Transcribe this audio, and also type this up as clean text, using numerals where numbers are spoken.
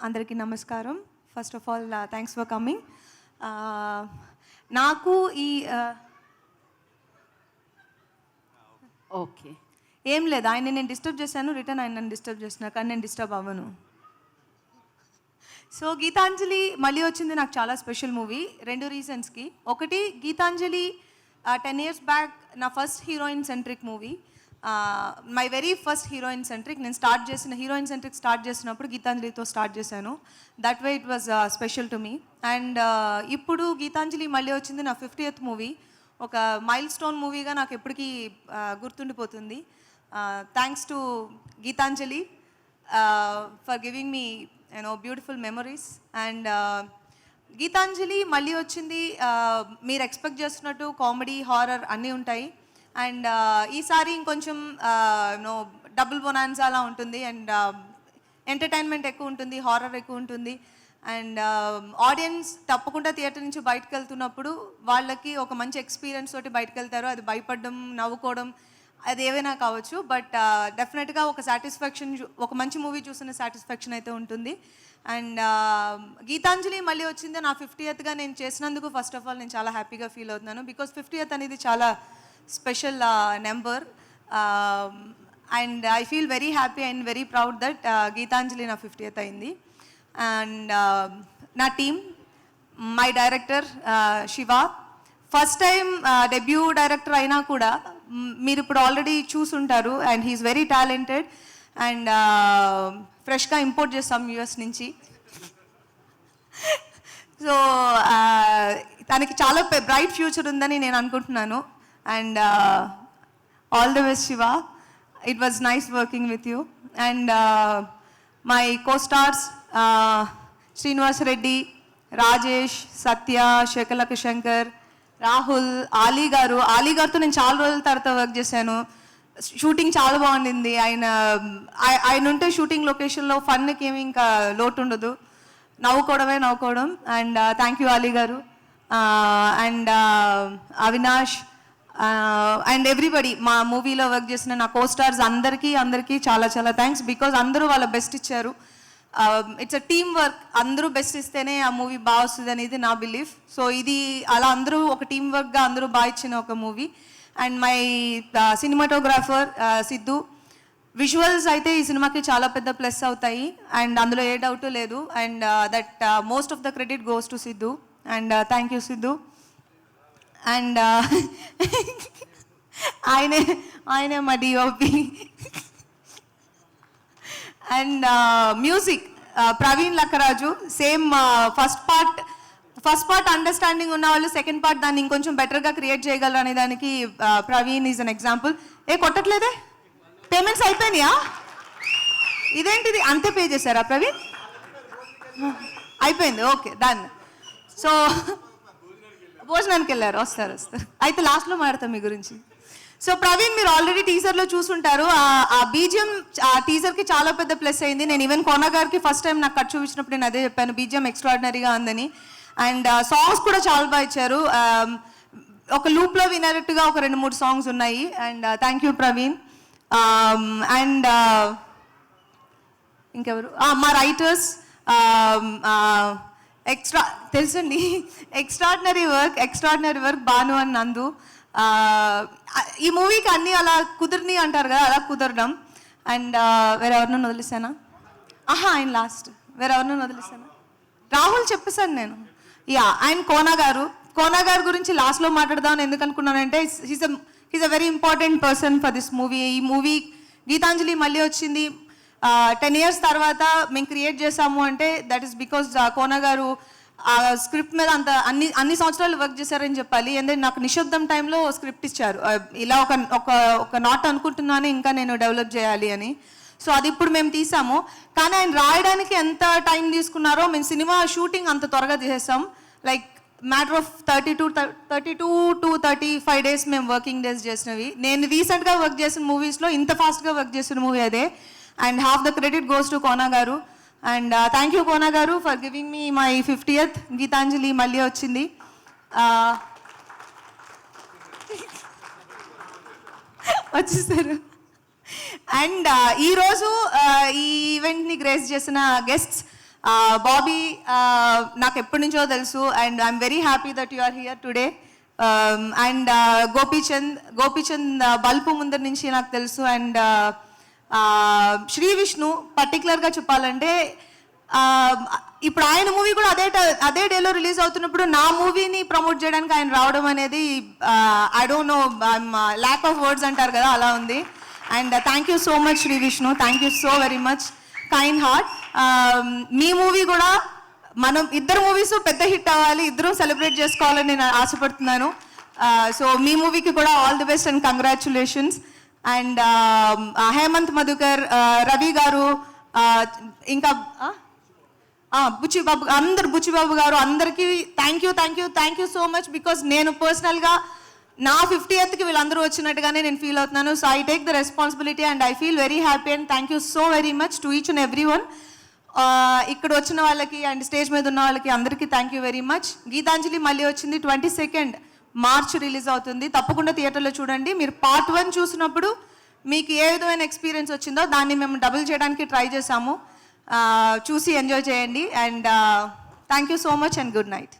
అందరికీ నమస్కారం. First of all thanks for coming. నాకు ఈ ఓకే ఏం లేదు, ఆయన నేను డిస్టర్బ్ చేశాను, రిటర్న్ ఆయన నన్ను డిస్టర్బ్ చేస్తున్నా, కానీ నేను డిస్టర్బ్ అవ్వను. సో గీతాంజలి మళ్ళీ వచ్చింది నాకు చాలా స్పెషల్ మూవీ 2 రీజన్స్కి. ఒకటి, గీతాంజలి 10 years బ్యాక్ నా first heroine centric movie, my very first heroine centric. నేను హీరోయిన్ సెంట్రిక్ స్టార్ట్ చేసినప్పుడు గీతాంజలితో స్టార్ట్ చేశాను. That way it was special to me. And ఇప్పుడు గీతాంజలి మళ్ళీ వచ్చింది నా 50th మూవీ. ఒక మైల్ స్టోన్ మూవీగా నాకు ఎప్పటికీ గుర్తుండిపోతుంది. Thanks to Geethanjali for giving me beautiful memories. And Geethanjali మళ్ళీ వచ్చింది, మీరు ఎక్స్పెక్ట్ చేస్తున్నట్టు కామెడీ, హారర్ అన్నీ ఉంటాయి. అండ్ ఈసారి ఇంకొంచెం డబుల్ బొనాన్సా అలా ఉంటుంది. అండ్ ఎంటర్టైన్మెంట్ ఎక్కువ ఉంటుంది, హారర్ ఎక్కువ ఉంటుంది. అండ్ ఆడియన్స్ తప్పకుండా థియేటర్ నుంచి బయటకు వెళ్తున్నప్పుడు వాళ్ళకి ఒక మంచి ఎక్స్పీరియన్స్ తోటి బయటకు వెళ్తారు. అది భయపడడం, నవ్వుకోవడం, అది ఏవైనా కావచ్చు. బట్ డెఫినెట్గా ఒక సాటిస్ఫాక్షన్, ఒక మంచి మూవీ చూసిన సాటిస్ఫాక్షన్ అయితే ఉంటుంది. అండ్ గీతాంజలి మళ్ళీ వచ్చింది నా 50th నేను చేసినందుకు ఫస్ట్ ఆఫ్ ఆల్ నేను చాలా హ్యాపీగా ఫీల్ అవుతున్నాను. బికాస్ 50th అనేది చాలా special number. And I feel very happy and very proud that Geetanjali నా 50th అయింది. అండ్ నా team, my director Siva, first time debut director అయినా కూడా మీరు ఇప్పుడు ఆల్రెడీ చూసుంటారు. And he's very talented. And ఫ్రెష్గా ఇంపోర్ట్ చేస్తాం US నుంచి. సో తనకి చాలా బ్రైట్ ఫ్యూచర్ ఉందని నేను అనుకుంటున్నాను. And all the best Siva. It was nice working with you. And my co-stars Srinivas Reddy, Rajesh, సత్య, శేఖలక శంకర్, రాహుల్, ఆలీ గారితో నేను చాలా రోజుల తర్వాత వర్క్ చేశాను. షూటింగ్ చాలా బాగుండింది. ఆయన ఉంటే షూటింగ్ లొకేషన్లో ఫన్కి ఏమి ఇంకా లోటు ఉండదు, నవ్వుకోవడం. అండ్ థ్యాంక్ యూ ఆలీ గారు. అండ్ అవినాష్ అండ్ ఎవ్రీబడి, మా మూవీలో వర్క్ చేసిన నా కో-స్టార్స్ అందరికీ చాలా చాలా థ్యాంక్స్. బికాజ్ అందరూ వాళ్ళ బెస్ట్ ఇచ్చారు. It's a team work. అందరూ బెస్ట్ ఇస్తేనే ఆ మూవీ బాగా వస్తుంది అనేది నా బిలీఫ్. సో ఇది అలా అందరూ ఒక టీమ్ వర్క్గా అందరూ బాగా ఇచ్చిన ఒక movie. And my cinematographer Siddhu. Visuals అయితే ఈ సినిమాకి చాలా పెద్ద ప్లస్ అవుతాయి. అండ్ అందులో ఏ డౌట్ లేదు. And that most of the credit goes to Siddhu. And thank you Siddhu. And ఆయనే మా DOP. And music Praveen Lakkaraju. Same first part understanding ఉన్న వాళ్ళు సెకండ్ పార్ట్ దాన్ని ఇంకొంచెం బెటర్గా క్రియేట్ చేయగలరు అనే దానికి ప్రవీణ్ ఈజ్ అన్ ఎగ్జాంపుల్. కొట్టట్లేదే, పేమెంట్స్ అయిపోయినాయా? ఇదేంటిది, అంతే పే చేశారా ప్రవీణ్? అయిపోయింది, ఓకే డన్. సో భోజనానికి వెళ్ళారు, వస్తారు. అయితే లాస్ట్లో మాట్లాడతాం మీ గురించి. సో ప్రవీణ్, మీరు ఆల్రెడీ టీజర్లో చూసుంటారు. ఆ బీజిఎం ఆ టీజర్కి చాలా పెద్ద ప్లస్ అయింది. నేను ఈవెన్ కోన గారికి ఫస్ట్ టైం నాకు కట్ చూపించినప్పుడు నేను అదే చెప్పాను, బీజిఎం ఎక్స్ట్రాడినరీగా ఉందని. అండ్ సాంగ్స్ కూడా చాలా బాగా ఇచ్చారు. ఒక లూప్లో వినట్టుగా ఒక 2-3 సాంగ్స్ ఉన్నాయి. And thank you Praveen. And ఇంకెవరు, మా రైటర్స్ తెలుసండి, ఎక్స్ట్రాడినరీ వర్క్ భాను అండ్ నందు. ఈ మూవీకి అన్నీ అలా కుదిరిని అంటారు కదా, అలా కుదరడం. అండ్ వేరెవరినో వదిలేసానా? ఆయన లాస్ట్. వేరెవరినో వదిలేసానా? రాహుల్ చెప్పేశాను నేను. అండ్ కోన గారు గురించి లాస్ట్లో మాట్లాడదామని ఎందుకు అనుకున్నానంటే he's a very important person for this movie. ఈ మూవీ గీతాంజలి మళ్ళీ వచ్చింది 10 years తర్వాత మేము క్రియేట్ చేసాము అంటే దట్ ఈస్ బికాజ్ కోన గారు ఆ స్క్రిప్ట్ మీద అన్ని సంవత్సరాలు వర్క్ చేశారని చెప్పాలి. ఎందుకంటే నాకు నిశ్శబ్దం టైంలో స్క్రిప్ట్ ఇచ్చారు, ఇలా ఒక నాట్ అనుకుంటున్నాను ఇంకా నేను డెవలప్ చేయాలి అని. సో అది ఇప్పుడు మేము తీసాము. కానీ ఆయన రాయడానికి ఎంత టైం తీసుకున్నారో, మేము సినిమా షూటింగ్ అంత త్వరగా తీసేస్తాం. Like matter of 32 to 35 days మేము వర్కింగ్ డేస్ చేసినవి. నేను రీసెంట్గా వర్క్ చేసిన మూవీస్లో ఇంత ఫాస్ట్గా వర్క్ చేసిన మూవీ అదే. And half the credit goes to Kona garu. And thank you Kona garu for giving me my 50th. Geetanjali మళ్ళీ వచ్చింది. వచ్చేసారు. అండ్ ఈరోజు ఈ ఈవెంట్ని గ్రేస్ చేసిన గెస్ట్స్ బాబీ నాకు ఎప్పటి నుంచో తెలుసు and I'm very happy that you are here today. And Gopichand బల్పు ముందర నుంచి నాకు తెలుసు. అండ్ శ్రీ విష్ణు పర్టికులర్గా చెప్పాలంటే ఇప్పుడు ఆయన మూవీ కూడా అదే డేలో రిలీజ్ అవుతున్నప్పుడు నా మూవీని ప్రమోట్ చేయడానికి ఆయన రావడం అనేది I don't know, lack of words అంటారు కదా, అలా ఉంది. And thank you so much Sree Vishnu, thank you so very much, kind heart. మీ మూవీ కూడా మనం ఇద్దరు మూవీస్ పెద్ద హిట్ అవ్వాలి, ఇద్దరు సెలబ్రేట్ చేసుకోవాలని నేను ఆశపడుతున్నాను. సో మీ మూవీకి కూడా all the best and congratulations. And Hemanth Madhukar, Ravi గారు, ఇంకా బుచ్చిబాబు గారు అందరికీ thank you so much. Because నేను పర్సనల్గా నా 50th వీళ్ళందరూ వచ్చినట్టుగానే నేను ఫీల్ అవుతున్నాను. So I take the responsibility and I feel very happy and thank you so very much to each and every one. ఇక్కడ వచ్చిన వాళ్ళకి అండ్ స్టేజ్ మీద ఉన్న వాళ్ళకి అందరికీ thank you very much. Geethanjali మళ్ళీ వచ్చింది 22nd March రిలీజ్ అవుతుంది. తప్పకుండా థియేటర్లో చూడండి. మీరు Part 1 చూసినప్పుడు మీకు ఏ విధమైన ఎక్స్పీరియన్స్ వచ్చిందో దాన్ని మేము డబుల్ చేయడానికి ట్రై చేసాము. చూసి ఎంజాయ్ చేయండి. And thank you so much and good night.